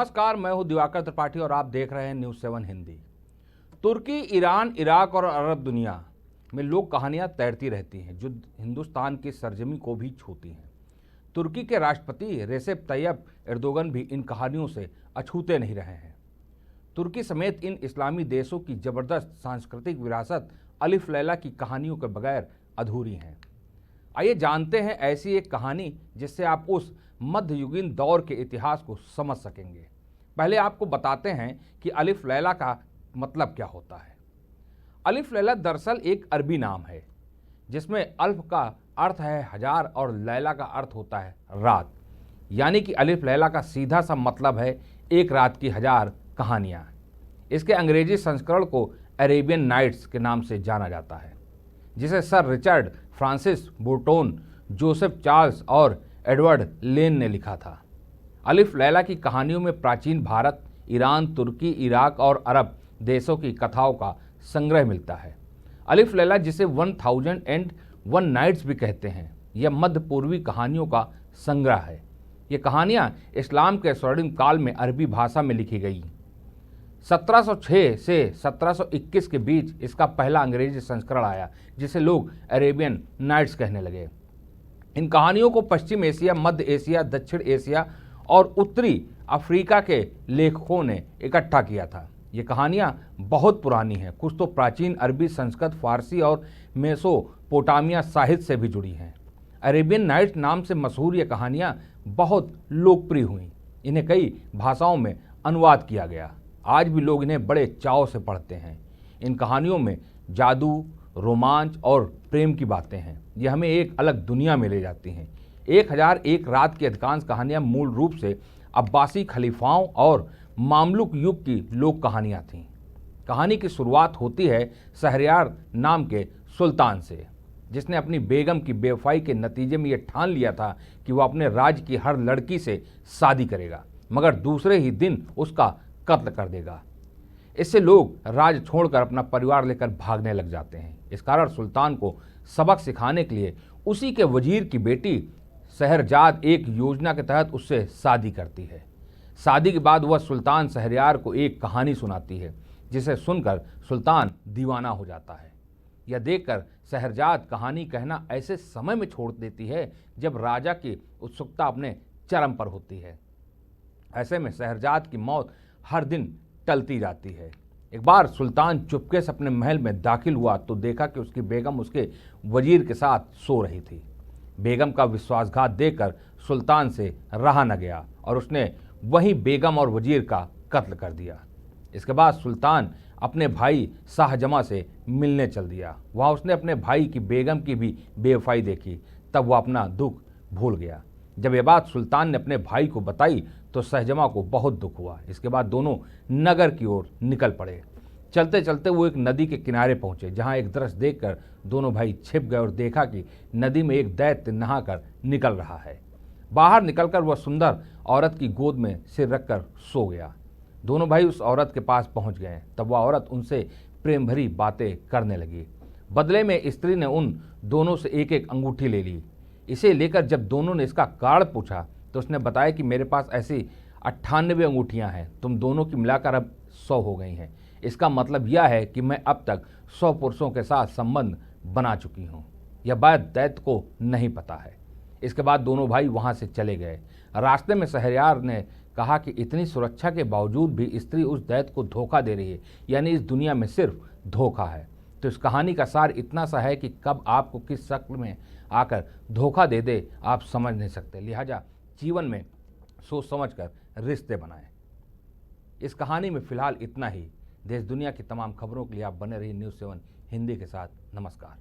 नमस्कार, मैं हूं दिवाकर त्रिपाठी और आप देख रहे हैं न्यूज़ 7 हिंदी। तुर्की, ईरान, इराक और अरब दुनिया में लोग कहानियां तैरती रहती हैं जो हिंदुस्तान की सरजमी को भी छूती हैं। तुर्की के राष्ट्रपति रेसेप तैयब एर्दोगन भी इन कहानियों से अछूते नहीं रहे हैं। तुर्की समेत इन इस्लामी देशों की जबरदस्त सांस्कृतिक विरासत अलिफ लैला की कहानियों के बगैर अधूरी हैं। आइए जानते हैं ऐसी एक कहानी जिससे आप उस मध्ययुगीन दौर के इतिहास को समझ सकेंगे। पहले आपको बताते हैं कि अलिफ लैला का मतलब क्या होता है। अलिफ लैला दरअसल एक अरबी नाम है जिसमें अल्फ का अर्थ है हजार और लैला का अर्थ होता है रात। यानी कि अलिफ लैला का सीधा सा मतलब है एक रात की हजार कहानियाँ। इसके अंग्रेजी संस्करण को अरेबियन नाइट्स के नाम से जाना जाता है, जिसे Sir Richard Francis Burton, Joseph Charles और एडवर्ड लेन ने लिखा था। अलिफ लैला की कहानियों में प्राचीन भारत, ईरान, तुर्की, इराक और अरब देशों की कथाओं का संग्रह मिलता है। अलिफ लैला, जिसे 1001 नाइट्स भी कहते हैं, यह मध्य पूर्वी कहानियों का संग्रह है। ये कहानियाँ इस्लाम के स्वर्णिम काल में अरबी भाषा में लिखी गई। 1706 से 1721 के बीच इसका पहला अंग्रेजी संस्करण आया, जिसे लोग अरेबियन नाइट्स कहने लगे। इन कहानियों को पश्चिम एशिया, मध्य एशिया, दक्षिण एशिया और उत्तरी अफ्रीका के लेखकों ने इकट्ठा किया था। ये कहानियाँ बहुत पुरानी हैं, कुछ तो प्राचीन अरबी, संस्कृत, फारसी और मेसोपोटामिया साहित्य से भी जुड़ी हैं। अरेबियन नाइट्स नाम से मशहूर ये कहानियाँ बहुत लोकप्रिय हुईं। इन्हें कई भाषाओं में अनुवाद किया गया। आज भी लोग इन्हें बड़े चाव से पढ़ते हैं। इन कहानियों में जादू, रोमांच और प्रेम की बातें हैं। ये हमें एक अलग दुनिया में ले जाती हैं। 1001 रात की अधिकांश कहानियां मूल रूप से अब्बासी खलीफाओं और मामलुक युग की लोक कहानियां थीं। कहानी की शुरुआत होती है शहरयार नाम के सुल्तान से, जिसने अपनी बेगम की बेवफाई के नतीजे में यह ठान लिया था कि वह अपने राज्य की हर लड़की से शादी करेगा, मगर दूसरे ही दिन उसका कत्ल कर देगा। इससे लोग राज छोड़कर अपना परिवार लेकर भागने लग जाते हैं। इस कारण सुल्तान को सबक सिखाने के लिए उसी के वजीर की बेटी शहरजाद एक योजना के तहत उससे शादी करती है। शादी के बाद वह सुल्तान शहरयार को एक कहानी सुनाती है, जिसे सुनकर सुल्तान दीवाना हो जाता है। यह देखकर शहरजाद कहानी कहना ऐसे समय में छोड़ देती है जब राजा की उत्सुकता अपने चरम पर होती है। ऐसे में शहरजाद की मौत हर दिन टलती जाती है। एक बार सुल्तान चुपके से अपने महल में दाखिल हुआ तो देखा कि उसकी बेगम उसके वजीर के साथ सो रही थी। बेगम का विश्वासघात देखकर सुल्तान से रहा न गया और उसने वहीं बेगम और वजीर का कत्ल कर दिया। इसके बाद सुल्तान अपने भाई शाहजमा से मिलने चल दिया। वहाँ उसने अपने भाई की बेगम की भी बेवफाई देखी। तब वह अपना दुख भूल गया। जब यह बात सुल्तान ने अपने भाई को बताई तो शाहजमा को बहुत दुख हुआ। इसके बाद दोनों नगर की ओर निकल पड़े। चलते चलते वो एक नदी के किनारे पहुंचे, जहां एक दृश्य देखकर दोनों भाई छिप गए और देखा कि नदी में एक दैत्य नहाकर निकल रहा है। बाहर निकलकर वह सुंदर औरत की गोद में सिर रखकर सो गया। दोनों भाई उस औरत के पास पहुंच गए। तब वह औरत उनसे प्रेम भरी बातें करने लगी। बदले में स्त्री ने उन दोनों से एक एक अंगूठी ले ली। इसे लेकर जब दोनों ने इसका कारण पूछा तो उसने बताया कि मेरे पास ऐसी 98 अंगूठियां हैं, तुम दोनों की मिलाकर अब 100 हो गई हैं। इसका मतलब यह है कि मैं अब तक 100 पुरुषों के साथ संबंध बना चुकी हूँ। यह बात दैत्य को नहीं पता है। इसके बाद दोनों भाई वहाँ से चले गए। रास्ते में शहरयार ने कहा कि इतनी सुरक्षा के बावजूद भी स्त्री उस दैत्य को धोखा दे रही है, यानी इस दुनिया में सिर्फ धोखा है। तो इस कहानी का सार इतना सा है कि कब आपको किस शक्ल में आकर धोखा दे दे आप समझ नहीं सकते। लिहाजा जीवन में सोच समझकर रिश्ते बनाएं। इस कहानी में फिलहाल इतना ही। देश दुनिया की तमाम खबरों के लिए आप बने रहिए न्यूज़ 7 हिंदी के साथ। नमस्कार।